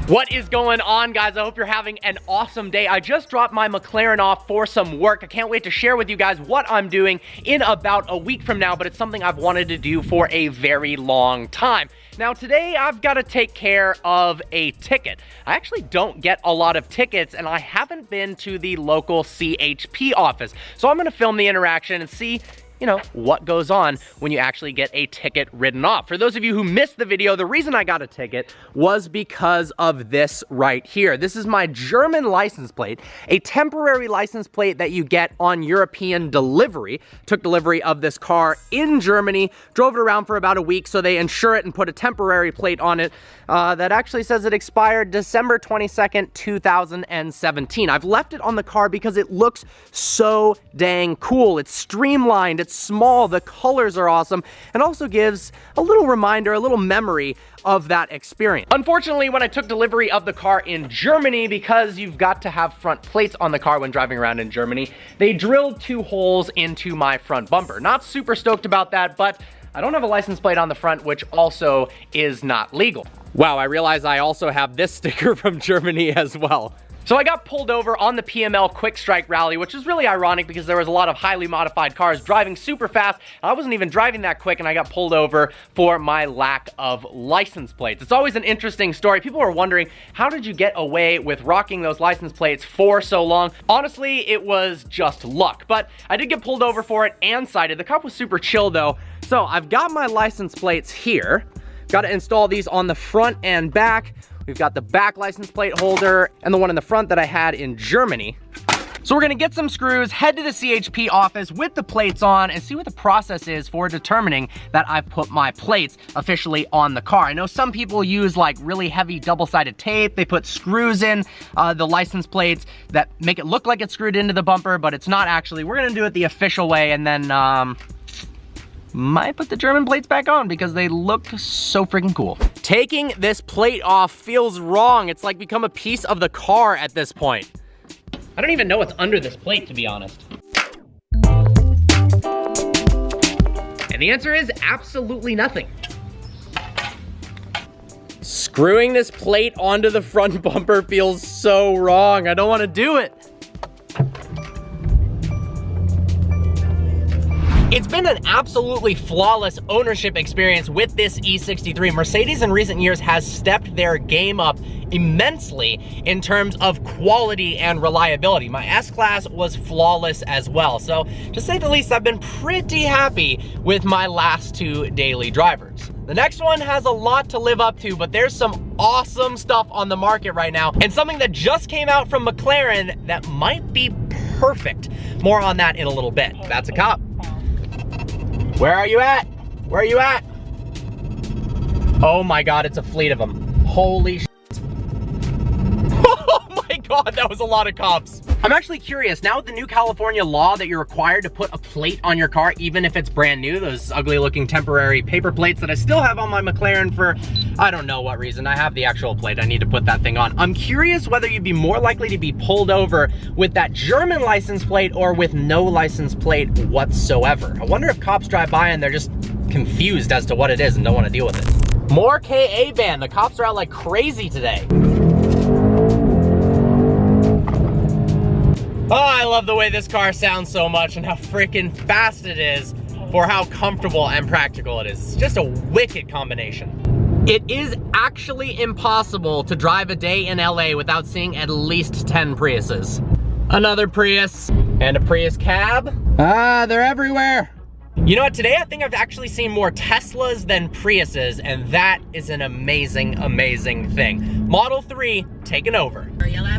What is going on, guys? I hope you're having an awesome day. I just dropped my McLaren off for some work. I can't wait to share with you guys what I'm doing in about a week from now, but it's something I've wanted to do for a very long time. Now today I've got to take care of a ticket. I actually don't get a lot of tickets and I haven't been to the local CHP office. So I'm gonna film the interaction and see what goes on when you actually get a ticket written off. For those of you who missed the video, the reason I got a ticket was because of this right here. This is my German license plate, a temporary license plate that you get on European delivery. Took delivery of this car in Germany, drove it around for about a week, so they insure it and put a temporary plate on it that actually says it expired December 22nd, 2017. I've left it on the car because it looks so dang cool. It's streamlined, it's small, the colors are awesome, and also gives a little reminder, a little memory of that experience. Unfortunately, when I took delivery of the car in Germany, because you've got to have front plates on the car when driving around in Germany, they drilled 2 holes into my front bumper. Not super stoked about that, but I don't have a license plate on the front, which also is not legal. Wow, I realize I also have this sticker from Germany as well. So I got pulled over on the PML Quick Strike Rally, which is really ironic because there was a lot of highly modified cars driving super fast. I wasn't even driving that quick and I got pulled over for my lack of license plates. It's always an interesting story. People are wondering, how did you get away with rocking those license plates for so long? Honestly, it was just luck, but I did get pulled over for it and cited. The cop was super chill though. So I've got my license plates here. Got to install these on the front and back. We've got the back license plate holder and the one in the front that I had in Germany. So we're gonna get some screws, head to the CHP office with the plates on and see what the process is for determining that I've put my plates officially on the car. I know some people use like really heavy double-sided tape. They put screws in the license plates that make it look like it's screwed into the bumper, but it's not actually. We're gonna do it the official way and then might put the German plates back on because they look so freaking cool. Taking this plate off feels wrong. It's like become a piece of the car at this point. I don't even know what's under this plate, to be honest. And the answer is absolutely nothing. Screwing this plate onto the front bumper feels so wrong. I don't want to do it. It's been an absolutely flawless ownership experience with this E63. Mercedes in recent years has stepped their game up immensely in terms of quality and reliability. My S-Class was flawless as well. So to say the least, I've been pretty happy with my last 2 daily drivers. The next one has a lot to live up to, but there's some awesome stuff on the market right now and something that just came out from McLaren that might be perfect. More on that in a little bit. That's a cop. Where are you at? Where are you at? Oh my God, it's a fleet of them. Holy shit. Oh my God, that was a lot of cops. I'm actually curious, now with the new California law that you're required to put a plate on your car, even if it's brand new, those ugly looking temporary paper plates that I still have on my McLaren for, I don't know what reason. I have the actual plate, I need to put that thing on. I'm curious whether you'd be more likely to be pulled over with that German license plate or with no license plate whatsoever. I wonder if cops drive by and they're just confused as to what it is and don't want to deal with it. More KA ban, the cops are out like crazy today. Oh, I love the way this car sounds so much and how freaking fast it is for how comfortable and practical it is. It's just a wicked combination. It is actually impossible to drive a day in LA without seeing at least 10 Priuses. Another Prius and a Prius cab. Ah, they're everywhere. You know what, today I think I've actually seen more Teslas than Priuses, and that is an amazing, amazing thing. Model 3 taken over.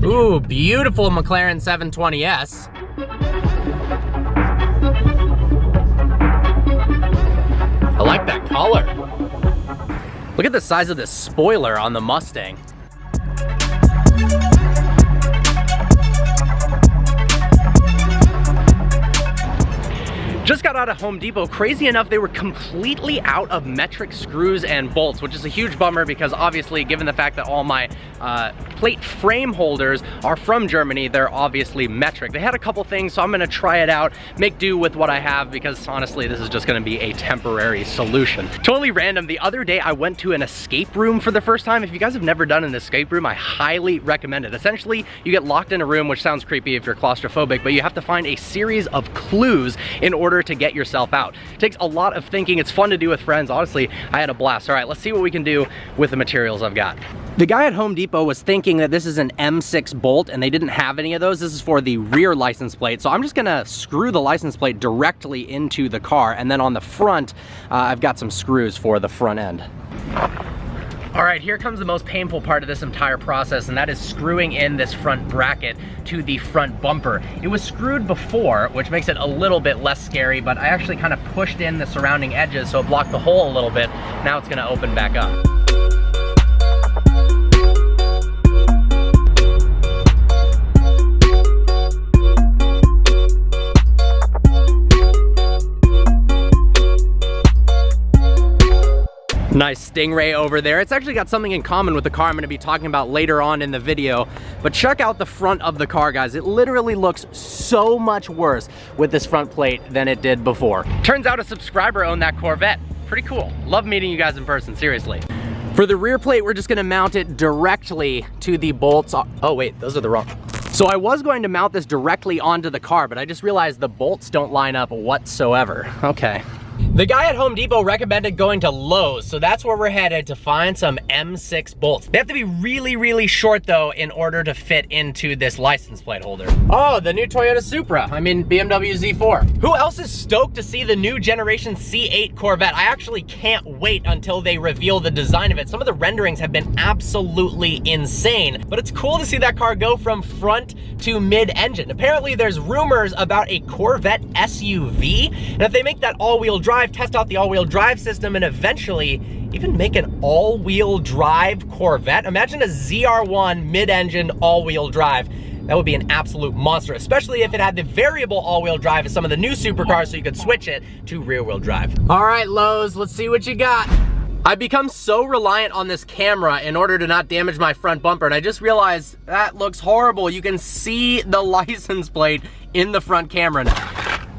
Ooh, beautiful McLaren 720S. I like that color. Look at the size of this spoiler on the Mustang. Just got out of Home Depot. Crazy enough, they were completely out of metric screws and bolts, which is a huge bummer because obviously, given the fact that all my plate frame holders are from Germany, they're obviously metric. They had a couple things, so I'm gonna try it out, make do with what I have, because honestly, this is just gonna be a temporary solution. Totally random, the other day I went to an escape room for the first time. If you guys have never done an escape room, I highly recommend it. Essentially, you get locked in a room, which sounds creepy if you're claustrophobic, but you have to find a series of clues in order to get yourself out. It takes a lot of thinking. It's fun to do with friends. Honestly, I had a blast. All right, let's see what we can do with the materials I've got. The guy at Home Depot was thinking that this is an M6 bolt and they didn't have any of those. This is for the rear license plate. So I'm just gonna screw the license plate directly into the car, and then on the front, I've got some screws for the front end. All right, here comes the most painful part of this entire process, and that is screwing in this front bracket to the front bumper. It was screwed before, which makes it a little bit less scary, but I actually kind of pushed in the surrounding edges so it blocked the hole a little bit. Now it's gonna open back up. Nice Stingray over there. It's actually got something in common with the car I'm gonna be talking about later on in the video. But check out the front of the car, guys. It literally looks so much worse with this front plate than it did before. Turns out a subscriber owned that Corvette. Pretty cool. Love meeting you guys in person, seriously. For the rear plate, we're just gonna mount it directly to the bolts. Oh wait, those are the wrong. So I was going to mount this directly onto the car, but I just realized the bolts don't line up whatsoever. Okay. The guy at Home Depot recommended going to Lowe's, so that's where we're headed to find some M6 bolts. They have to be really, really short though in order to fit into this license plate holder. Oh, the new Toyota Supra. I mean, BMW Z4. Who else is stoked to see the new generation C8 Corvette? I actually can't wait until they reveal the design of it. Some of the renderings have been absolutely insane, but it's cool to see that car go from front to mid-engine. Apparently there's rumors about a Corvette SUV, and if they make that all-wheel drive, test out the all-wheel drive system, and eventually even make an all-wheel drive Corvette. Imagine a ZR1 mid-engine all-wheel drive. That would be an absolute monster, especially if it had the variable all-wheel drive as some of the new supercars, so you could switch it to rear-wheel drive. All right, Lowe's, let's see what you got. I've become so reliant on this camera in order to not damage my front bumper, and I just realized that looks horrible. You can see the license plate in the front camera now.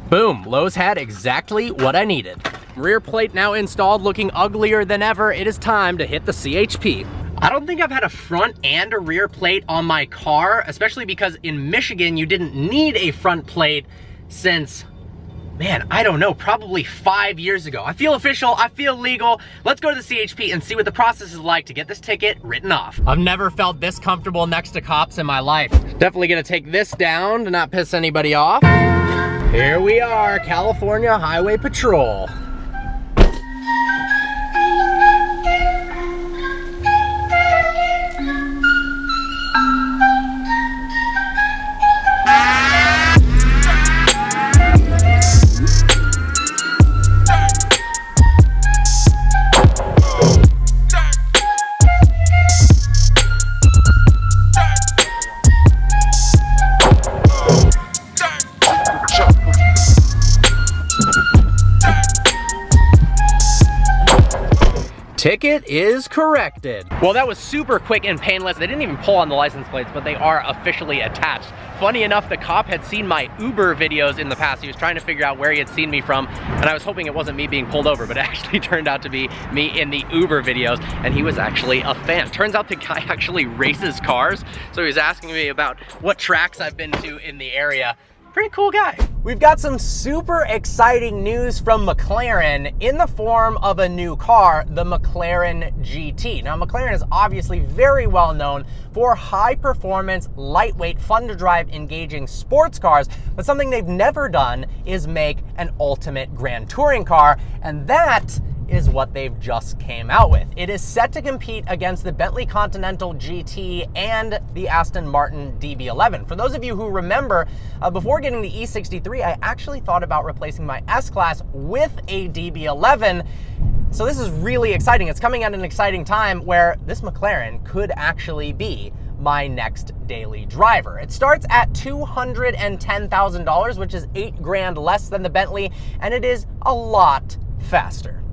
Boom, Lowe's had exactly what I needed. Rear plate now installed, looking uglier than ever. It is time to hit the CHP. I don't think I've had a front and a rear plate on my car, especially because in Michigan, you didn't need a front plate since, man, I don't know, probably 5 years ago. I feel official, I feel legal. Let's go to the CHP and see what the process is like to get this ticket written off. I've never felt this comfortable next to cops in my life. Definitely gonna take this down to not piss anybody off. Here we are, California Highway Patrol. Ticket is corrected. Well, that was super quick and painless. They didn't even pull on the license plates, but they are officially attached. Funny enough, the cop had seen my Uber videos in the past. He was trying to figure out where he had seen me from, and I was hoping it wasn't me being pulled over, but it actually turned out to be me in the Uber videos, and he was actually a fan. Turns out the guy actually races cars, so he was asking me about what tracks I've been to in the area. Pretty cool guy. We've got some super exciting news from McLaren in the form of a new car, the McLaren GT. Now, McLaren is obviously very well known for high performance, lightweight, fun to drive, engaging sports cars, but something they've never done is make an ultimate grand touring car, and that is what they've just came out with. It is set to compete against the Bentley Continental GT and the Aston Martin DB11. For those of you who remember, before getting the E63, I actually thought about replacing my S-Class with a DB11. So this is really exciting. It's coming at an exciting time where this McLaren could actually be my next daily driver. It starts at $210,000, which is $8,000 less than the Bentley, and it is a lot faster.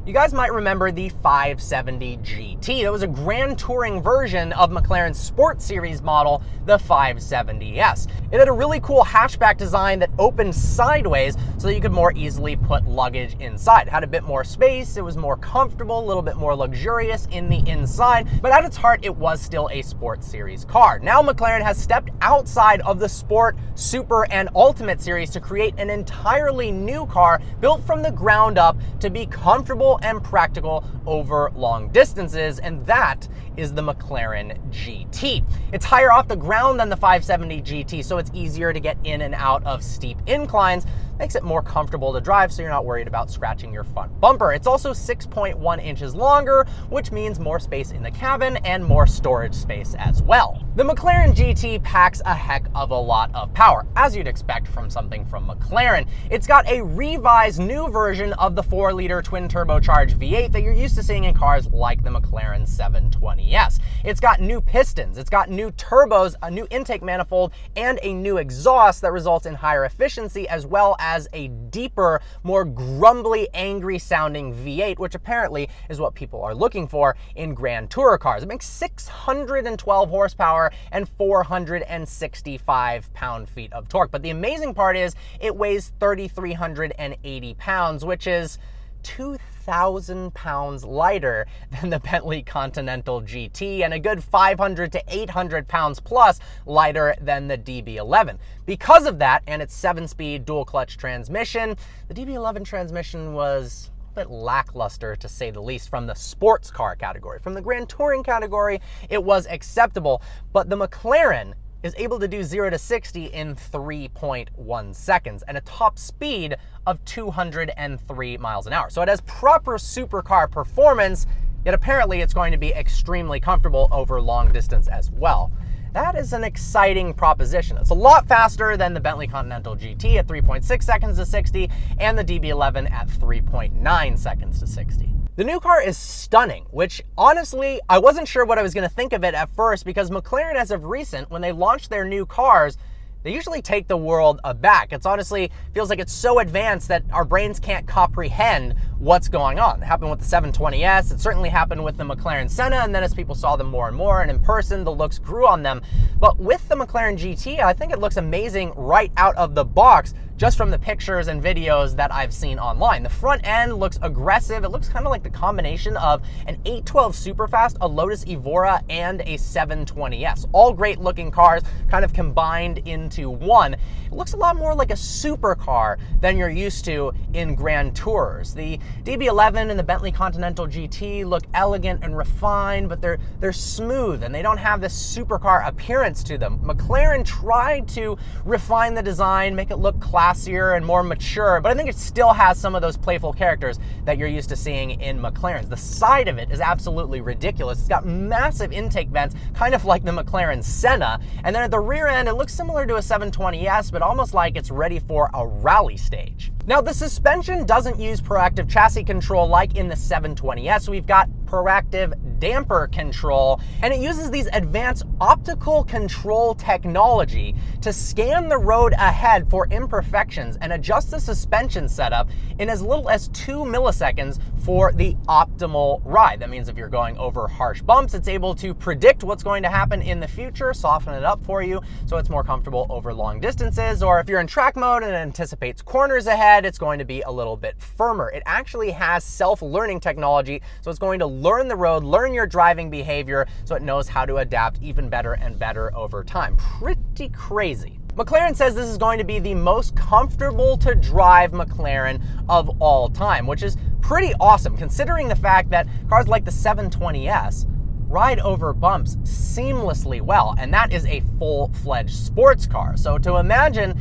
You guys might remember the 570 GT. That was a grand touring version of McLaren's Sports Series model, the 570S. It had a really cool hatchback design that opened sideways so that you could more easily put luggage inside. It had a bit more space, it was more comfortable, a little bit more luxurious in the inside, but at its heart, it was still a Sports Series car. Now McLaren has stepped outside of the Sport, Super, and Ultimate series to create an entirely new car built from the ground up to be comfortable and practical over long distances, and that is the McLaren GT. It's higher off the ground than the 570 GT, so it's easier to get in and out of steep inclines, makes it more comfortable to drive so you're not worried about scratching your front bumper. It's also 6.1 inches longer, which means more space in the cabin and more storage space as well. The McLaren GT packs a heck of a lot of power, as you'd expect from something from McLaren. It's got a revised new version of the 4-liter twin turbocharged V8 that you're used to seeing in cars like the McLaren 720S. It's got new pistons, it's got new turbos, a new intake manifold, and a new exhaust that results in higher efficiency, as well as a deeper, more grumbly, angry sounding V8, which apparently is what people are looking for in Grand Tourer cars. It makes 612 horsepower and 465 pound-feet of torque. But the amazing part is it weighs 3,380 pounds, which is 2,000 pounds lighter than the Bentley Continental GT and a good 500 to 800 pounds plus lighter than the DB11. Because of that and its 7-speed dual clutch transmission, the DB11 transmission was a bit lackluster, to say the least, from the sports car category. From the Grand Touring category, it was acceptable, but the McLaren is able to do 0 to 60 in 3.1 seconds and a top speed of 203 miles an hour. So it has proper supercar performance, yet apparently it's going to be extremely comfortable over long distance as well. That is an exciting proposition. It's a lot faster than the Bentley Continental GT at 3.6 seconds to 60 and the DB11 at 3.9 seconds to 60. The new car is stunning, which honestly, I wasn't sure what I was going to think of it at first, because McLaren, as of recent, when they launched their new cars, they usually take the world aback. It's honestly feels like it's so advanced that our brains can't comprehend what's going on. It happened with the 720S, it certainly happened with the McLaren Senna, and then as people saw them more and more, and in person, the looks grew on them. But with the McLaren GT, I think it looks amazing right out of the box, just from the pictures and videos that I've seen online. The front end looks aggressive. It looks kind of like the combination of an 812 Superfast, a Lotus Evora, and a 720S. All great looking cars kind of combined into one. It looks a lot more like a supercar than you're used to in Grand Tourers. The DB11 and the Bentley Continental GT look elegant and refined, but they're smooth and they don't have this supercar appearance to them. McLaren tried to refine the design, make it look classier and more mature, but I think it still has some of those playful characters that you're used to seeing in McLaren's. The side of it is absolutely ridiculous. It's got massive intake vents, kind of like the McLaren Senna, and then at the rear end, it looks similar to a 720S, but almost like it's ready for a rally stage. Now, the suspension doesn't use proactive chassis control like in the 720S. We've got proactive damper control, and it uses these advanced optical control technology to scan the road ahead for imperfections and adjust the suspension setup in as little as 2 milliseconds for the optimal ride. That means if you're going over harsh bumps, it's able to predict what's going to happen in the future, soften it up for you so it's more comfortable over long distances. Or if you're in track mode and it anticipates corners ahead, it's going to be a little bit firmer. It actually has self-learning technology, so it's going to learn the road, learn your driving behavior, so it knows how to adapt even better and better over time. Pretty crazy. McLaren says this is going to be the most comfortable to drive McLaren of all time, which is pretty awesome considering the fact that cars like the 720S ride over bumps seamlessly well, and that is a full-fledged sports car. So to imagine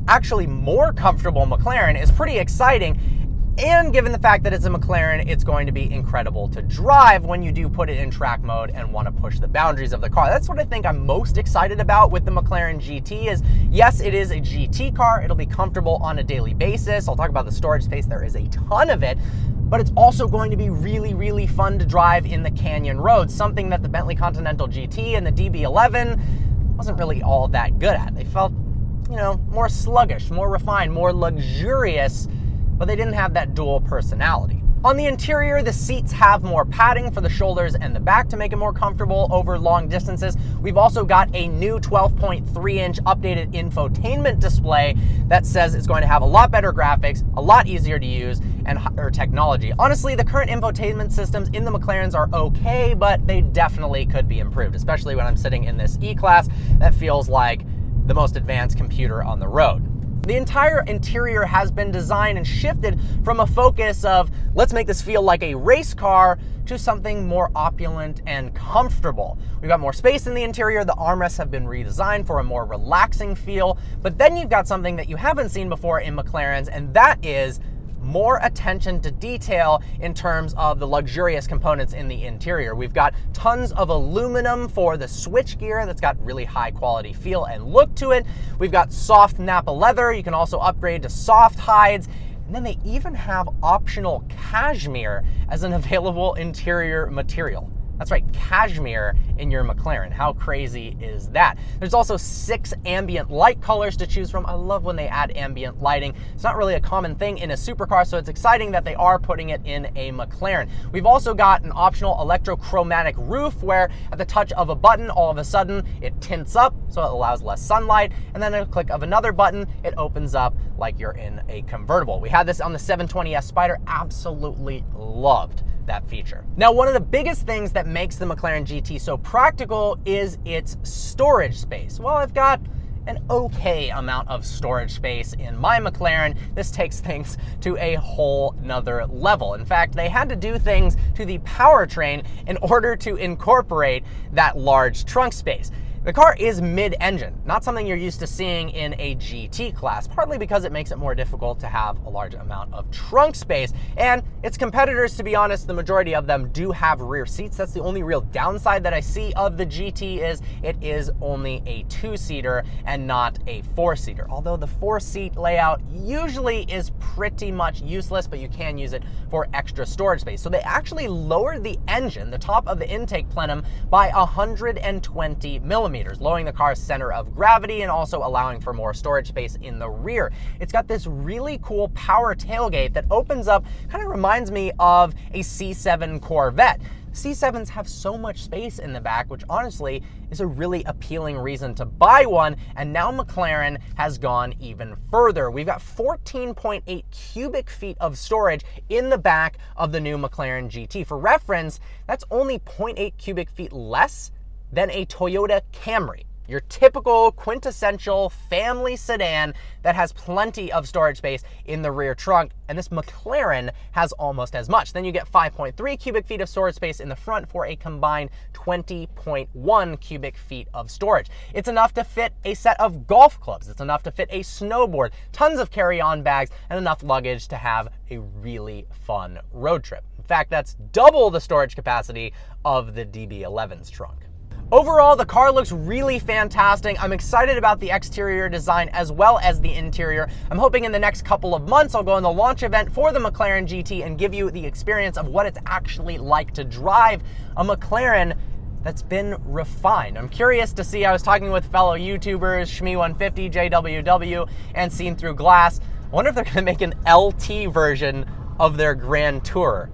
actually more comfortable McLaren is pretty exciting. And given the fact that it's a McLaren, it's going to be incredible to drive when you do put it in track mode and want to push the boundaries of the car. That's what I think I'm most excited about with the McLaren GT is, yes, it is a GT car. It'll be comfortable on a daily basis. I'll talk about the storage space. There is a ton of it. but it's also going to be really, really fun to drive in the canyon roads, something that the Bentley Continental GT and the DB11 wasn't really all that good at. They felt, you know, more sluggish, more refined, more luxurious, but they didn't have that dual personality. On the interior, the seats have more padding for the shoulders and the back to make it more comfortable over long distances. We've also got a new 12.3-inch updated infotainment display that says it's going to have a lot better graphics, a lot easier to use, and higher technology. Honestly, the current infotainment systems in the McLarens are okay, but they definitely could be improved, especially when I'm sitting in this E-Class that feels like the most advanced computer on the road. The entire interior has been designed and shifted from a focus of let's make this feel like a race car to something more opulent and comfortable. We've got more space in the interior, the armrests have been redesigned for a more relaxing feel, but then you've got something that you haven't seen before in McLarens, and that is more attention to detail in terms of the luxurious components in the interior. We've got tons of aluminum for the switchgear that's got really high quality feel and look to it. We've got soft Nappa leather. You can also upgrade to soft hides. And then they even have optional cashmere as an available interior material. That's right, cashmere in your McLaren. How crazy is that? There's also 6 ambient light colors to choose from. I love when they add ambient lighting. It's not really a common thing in a supercar, so it's exciting that they are putting it in a McLaren. We've also got an optional electrochromatic roof where at the touch of a button, all of a sudden it tints up, so it allows less sunlight, and then at a click of another button, it opens up like you're in a convertible. We had this on the 720S Spyder, absolutely loved that feature. Now, one of the biggest things that makes the McLaren GT so practical is its storage space. Well, I've got an okay amount of storage space in my McLaren. This takes things to a whole nother level. In fact, they had to do things to the powertrain in order to incorporate that large trunk space. The car is mid-engine, not something you're used to seeing in a GT class, partly because it makes it more difficult to have a large amount of trunk space. And its competitors, to be honest, the majority of them do have rear seats. That's the only real downside that I see of the GT is it is only a 2-seater and not a 4-seater. Although the 4-seat layout usually is pretty much useless, but you can use it for extra storage space. So they actually lowered the engine, the top of the intake plenum, by 120 millimeters, lowering the car's center of gravity and also allowing for more storage space in the rear. It's got this really cool power tailgate that opens up, kind of reminds me of a C7 Corvette. C7s have so much space in the back, which honestly is a really appealing reason to buy one, and now McLaren has gone even further. We've got 14.8 cubic feet of storage in the back of the new McLaren GT. For reference, that's only 0.8 cubic feet less than a Toyota Camry, your typical quintessential family sedan that has plenty of storage space in the rear trunk, and this McLaren has almost as much. Then you get 5.3 cubic feet of storage space in the front for a combined 20.1 cubic feet of storage. It's enough to fit a set of golf clubs. It's enough to fit a snowboard, tons of carry-on bags, and enough luggage to have a really fun road trip. In fact, that's double the storage capacity of the DB11's trunk. Overall, the car looks really fantastic. I'm excited about the exterior design as well as the interior. I'm hoping in the next couple of months I'll go on the launch event for the McLaren GT and give you the experience of what it's actually like to drive a McLaren that's been refined. I'm curious to see. I was talking with fellow YouTubers, Shmee150, JWW, and Seen Through Glass. I wonder if they're gonna make an LT version of their Grand Tourer.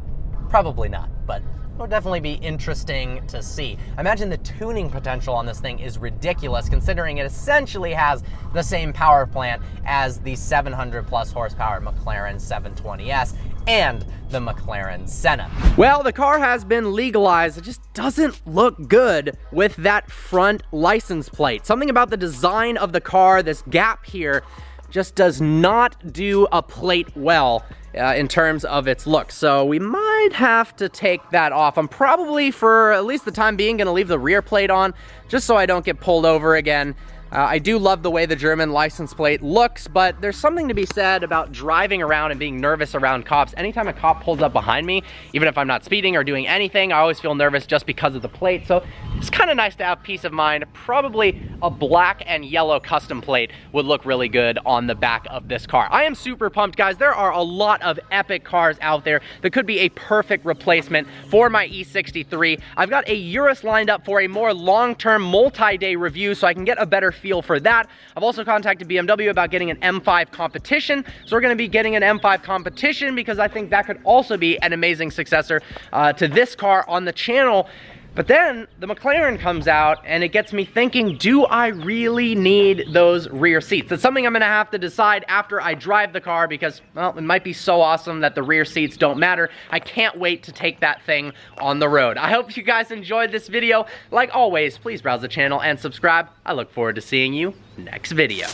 Probably not, but it would definitely be interesting to see. I imagine the tuning potential on this thing is ridiculous, considering it essentially has the same power plant as the 700 plus horsepower McLaren 720S and the McLaren Senna. Well, the car has been legalized. It just doesn't look good with that front license plate. Something about the design of the car, this gap here, just does not do a plate well in terms of its look. So we might have to take that off. I'm probably, for at least the time being, gonna leave the rear plate on just so I don't get pulled over again. I do love the way the German license plate looks, but there's something to be said about driving around and being nervous around cops. Anytime a cop pulls up behind me, even if I'm not speeding or doing anything, I always feel nervous just because of the plate. So It's kind of nice to have peace of mind. Probably a black and yellow custom plate would look really good on the back of this car. I am super pumped, guys. There are a lot of epic cars out there that could be a perfect replacement for my E63. I've got a Urus lined up for a more long-term multi-day review so I can get a better feel for that. I've also contacted BMW about getting an M5 Competition. So we're gonna be getting an M5 Competition because I think that could also be an amazing successor to this car on the channel. But then the McLaren comes out and it gets me thinking, do I really need those rear seats? That's something I'm gonna have to decide after I drive the car because, well, it might be so awesome that the rear seats don't matter. I can't wait to take that thing on the road. I hope you guys enjoyed this video. Like always, please browse the channel and subscribe. I look forward to seeing you next video.